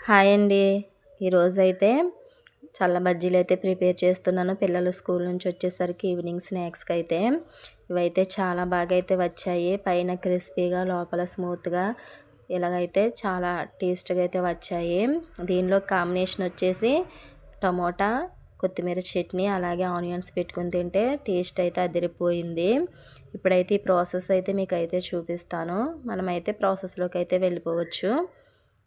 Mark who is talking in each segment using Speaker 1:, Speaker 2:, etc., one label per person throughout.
Speaker 1: Hi అండి. ఈరోజైతే చల్ల బజ్జీలు అయితే ప్రిపేర్ చేస్తున్నాను. పిల్లలు స్కూల్ నుంచి వచ్చేసరికి ఈవినింగ్ స్నాక్స్కి అయితే ఇవైతే చాలా బాగా అయితే వచ్చాయి. పైన క్రిస్పీగా లోపల స్మూత్గా ఇలాగైతే చాలా టేస్ట్గా అయితే వచ్చాయి. దీనిలో కాంబినేషన్ వచ్చేసి టమోటా కొత్తిమీర చట్నీ అలాగే ఆనియన్స్ పెట్టుకుని తింటే టేస్ట్ అయితే అదిరిపోయింది. ఇప్పుడైతే ఈ ప్రాసెస్ అయితే మీకు అయితే చూపిస్తాను. మనమైతే ప్రాసెస్లోకి అయితే వెళ్ళిపోవచ్చు.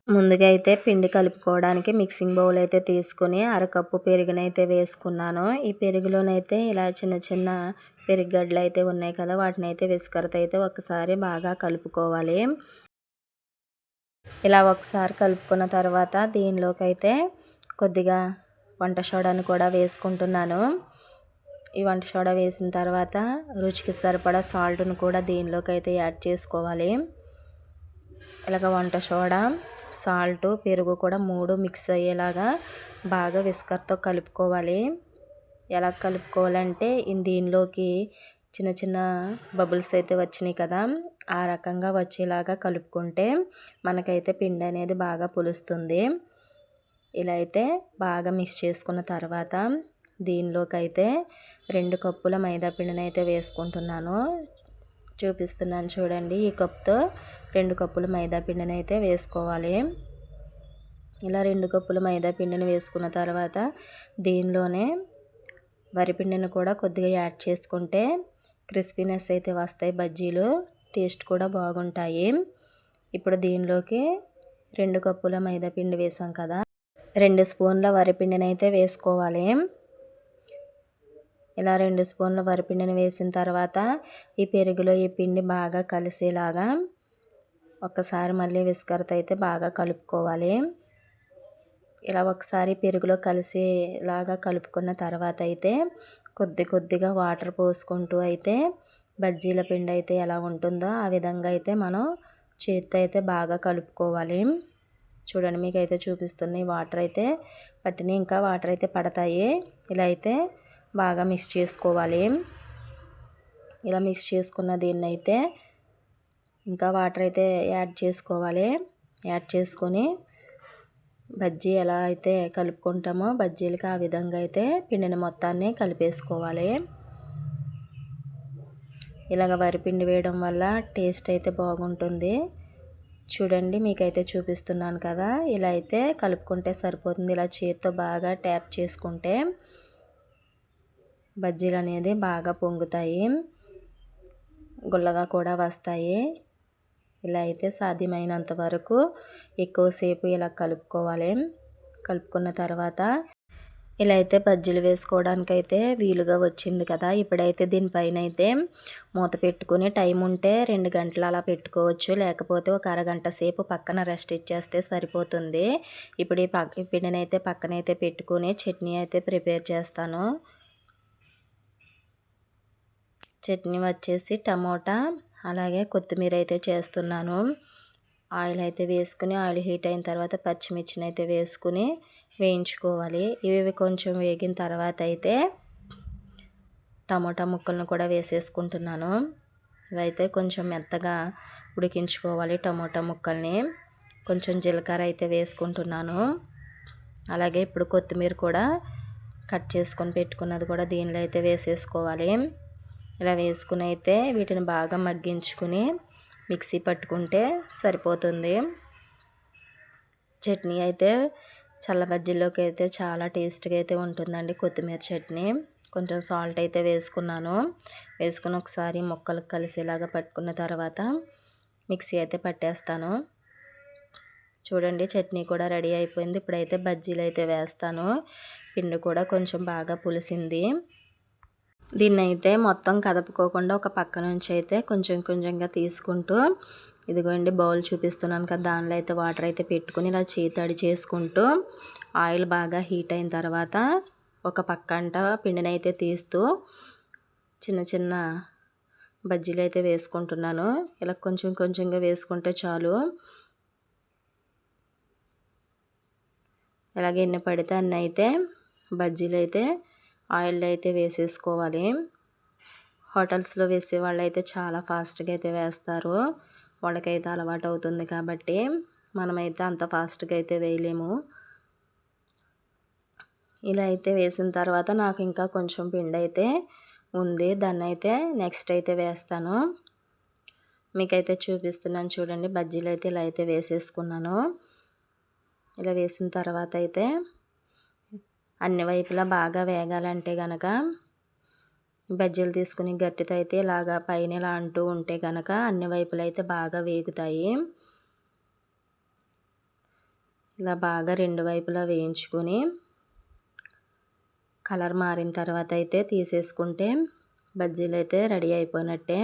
Speaker 1: ముందుగా అయితే పిండి కలుపుకోవడానికి మిక్సింగ్ బౌల్ అయితే తీసుకుని అరకప్పు పెరుగునైతే వేసుకున్నాను. ఈ పెరుగులోనైతే ఇలా చిన్న చిన్న పెరుగడ్డలు అయితే ఉన్నాయి కదా, వాటిని అయితే విస్కర్తో అయితే ఒకసారి బాగా కలుపుకోవాలి. ఇలా ఒకసారి కలుపుకున్న తర్వాత దీనిలోకి అయితే కొద్దిగా వంట సోడాను కూడా వేసుకుంటున్నాను. ఈ వంట సోడా వేసిన తర్వాత రుచికి సరిపడా సాల్ట్ను కూడా దీనిలోకి అయితే యాడ్ చేసుకోవాలి. ఇలాగ వంట సోడా, సాల్ట్, పెరుగు కూడా 3 మిక్స్ అయ్యేలాగా బాగా విస్కర్తో కలుపుకోవాలి. ఎలా కలుపుకోవాలంటే దీనిలోకి చిన్న చిన్న బబుల్స్ అయితే వచ్చినాయి కదా, ఆ రకంగా వచ్చేలాగా కలుపుకుంటే మనకైతే పిండి అనేది బాగా పులుస్తుంది. ఇలా అయితే బాగా మిక్స్ చేసుకున్న తర్వాత దీనిలోకి అయితే 2 కప్పుల మైదా పిండిని అయితే వేసుకుంటున్నాను. చూపిస్తున్నాను చూడండి. ఈ కప్తో 2 కప్పుల మైదా పిండిని అయితే వేసుకోవాలి. ఇలా 2 కప్పుల మైదా పిండిని వేసుకున్న తర్వాత దీనిలోనే వరిపిండిని కూడా కొద్దిగా యాడ్ చేసుకుంటే క్రిస్పీనెస్ అయితే వస్తాయి. బజ్జీలు టేస్ట్ కూడా బాగుంటాయి. ఇప్పుడు దీనిలోకి 2 కప్పుల మైదా పిండి వేసాం కదా, 2 స్పూన్ల వరిపిండిని అయితే వేసుకోవాలి. ఇలా 2 స్పూన్ల వరిపిండిని వేసిన తర్వాత ఈ పెరుగులో ఈ పిండి బాగా కలిసేలాగా ఒక్కసారి మళ్ళీ విస్కర్తో అయితే బాగా కలుపుకోవాలి. ఇలా ఒకసారి పెరుగులో కలిసేలాగా కలుపుకున్న తర్వాత అయితే కొద్దిగా వాటర్ పోసుకుంటూ అయితే బజ్జీల పిండి అయితే ఎలా ఉంటుందో ఆ విధంగా అయితే మనం చేత్తో అయితే బాగా కలుపుకోవాలి. చూడండి, మీకు అయితే చూపిస్తున్నాయి. వాటర్ అయితే పట్టిన, ఇంకా వాటర్ అయితే పడతాయి. ఇలా అయితే బాగా మిక్స్ చేసుకోవాలి. ఇలా మిక్స్ చేసుకున్న దీన్ని అయితే ఇంకా వాటర్ అయితే యాడ్ చేసుకోవాలి. యాడ్ చేసుకొని బజ్జీ ఎలా అయితే కలుపుకుంటామో బజ్జీలకి ఆ విధంగా అయితే పిండిని మొత్తాన్ని కలిపేసుకోవాలి. ఇలాగ వరిపిండి వేయడం వల్ల టేస్ట్ అయితే బాగుంటుంది. చూడండి, మీకైతే చూపిస్తున్నాను కదా, ఇలా అయితే కలుపుకుంటే సరిపోతుంది. ఇలా చేతితో బాగా ట్యాప్ చేసుకుంటే బజ్జీలు అనేది బాగా పొంగుతాయి, గుల్లగా కూడా వస్తాయి. ఇలా అయితే సాధ్యమైనంత వరకు ఎక్కువసేపు ఇలా కలుపుకోవాలి. కలుపుకున్న తర్వాత ఇలా అయితే బజ్జీలు వేసుకోవడానికి అయితే వీలుగా వచ్చింది కదా. ఇప్పుడైతే దీనిపైన అయితే మూత పెట్టుకుని టైం ఉంటే 2 గంటలు అలా పెట్టుకోవచ్చు, లేకపోతే ఒక అరగంట సేపు పక్కన రెస్ట్ ఇచ్చేస్తే సరిపోతుంది. ఇప్పుడు ఈ పిండిని అయితే పక్కనైతే పెట్టుకుని చట్నీ అయితే ప్రిపేర్ చేస్తాను. చట్నీ వచ్చేసి టమోటా అలాగే కొత్తిమీర అయితే చేస్తున్నాను. ఆయిల్ అయితే వేసుకుని ఆయిల్ హీట్ అయిన తర్వాత పచ్చిమిర్చిని అయితే వేసుకుని వేయించుకోవాలి. ఇవి కొంచెం వేగిన తర్వాత అయితే టమోటా ముక్కలను కూడా వేసేసుకుంటున్నాను. ఇవైతే కొంచెం మెత్తగా ఉడికించుకోవాలి. టమోటా ముక్కల్ని కొంచెం జీలకర్ర అయితే వేసుకుంటున్నాను. అలాగే ఇప్పుడు కొత్తిమీర కూడా కట్ చేసుకొని పెట్టుకున్నది కూడా దీనిలో అయితే వేసేసుకోవాలి. ఇలా వేసుకుని అయితే వీటిని బాగా మగ్గించుకుని మిక్సీ పట్టుకుంటే సరిపోతుంది. చట్నీ అయితే చల్ల బజ్జీల్లోకి అయితే చాలా టేస్ట్గా అయితే ఉంటుందండి. కొత్తిమీర చట్నీ కొంచెం సాల్ట్ అయితే వేసుకున్నాను. వేసుకుని ఒకసారి ముక్కలకు కలిసేలాగా పట్టుకున్న తర్వాత మిక్సీ అయితే పట్టేస్తాను. చూడండి, చట్నీ కూడా రెడీ అయిపోయింది. ఇప్పుడైతే బజ్జీలు అయితే వేస్తాను. పిండి కూడా కొంచెం బాగా పులిసింది. దీన్ని అయితే మొత్తం కదపుకోకుండా ఒక పక్క నుంచి అయితే కొంచెం కొంచెంగా తీసుకుంటూ, ఇదిగోండి బౌల్ చూపిస్తున్నాను కదా, దానిలో అయితే వాటర్ అయితే పెట్టుకుని ఇలా చేతడి చేసుకుంటూ ఆయిల్ బాగా హీట్ అయిన తర్వాత ఒక పక్క అంట పిండిని అయితే తీస్తూ చిన్న చిన్న బజ్జీలు అయితే వేసుకుంటున్నాను. ఇలా కొంచెం కొంచెంగా వేసుకుంటే చాలు. ఇలాగే ఎన్ని పడితే అన్నీ అయితే బజ్జీలు అయితే ఆయిల్ అయితే వేసేసుకోవాలి. హోటల్స్లో వేసే వాళ్ళు అయితే చాలా ఫాస్ట్గా అయితే వేస్తారు, వాళ్ళకైతే అలవాటు అవుతుంది కాబట్టి. మనమైతే అంత ఫాస్ట్గా అయితే వేయలేము. ఇలా అయితే వేసిన తర్వాత నాకు ఇంకా కొంచెం పిండి అయితే ఉంది. దాన్ని అయితే నెక్స్ట్ అయితే వేస్తాను. మీకైతే చూపిస్తున్నాను చూడండి. బజ్జీలు అయితే ఇలా అయితే వేసేసుకున్నాను. ఇలా వేసిన తర్వాత అయితే అన్ని వైపులా బాగా వేగాలంటే గనక బజ్జీలు తీసుకుని గట్టితో అయితే ఇలాగా పైన ఇలా అంటూ ఉంటే కనుక అన్ని వైపులా అయితే బాగా వేగుతాయి. ఇలా బాగా రెండు వైపులా వేయించుకొని కలర్ మారిన తర్వాత అయితే తీసేసుకుంటే బజ్జీలు అయితే రెడీ అయిపోయినట్టే.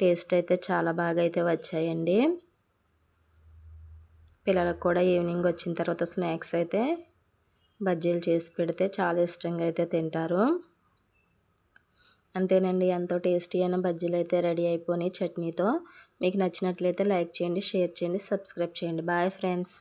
Speaker 1: టేస్ట్ అయితే చాలా బాగా అయితే వచ్చాయండి. పిల్లలకు కూడా ఈవినింగ్ వచ్చిన తర్వాత స్నాక్స్ అయితే బజ్జీలు చేసి పెడితే చాలా ఇష్టంగా అయితే తింటారు. అంతేనండి, ఎంతో టేస్టీ అయిన బజ్జీలు అయితే రెడీ అయిపోయినాయి చట్నీతో. మీకు నచ్చినట్లయితే లైక్ చేయండి, షేర్ చేయండి, సబ్స్క్రైబ్ చేయండి. Bye friends.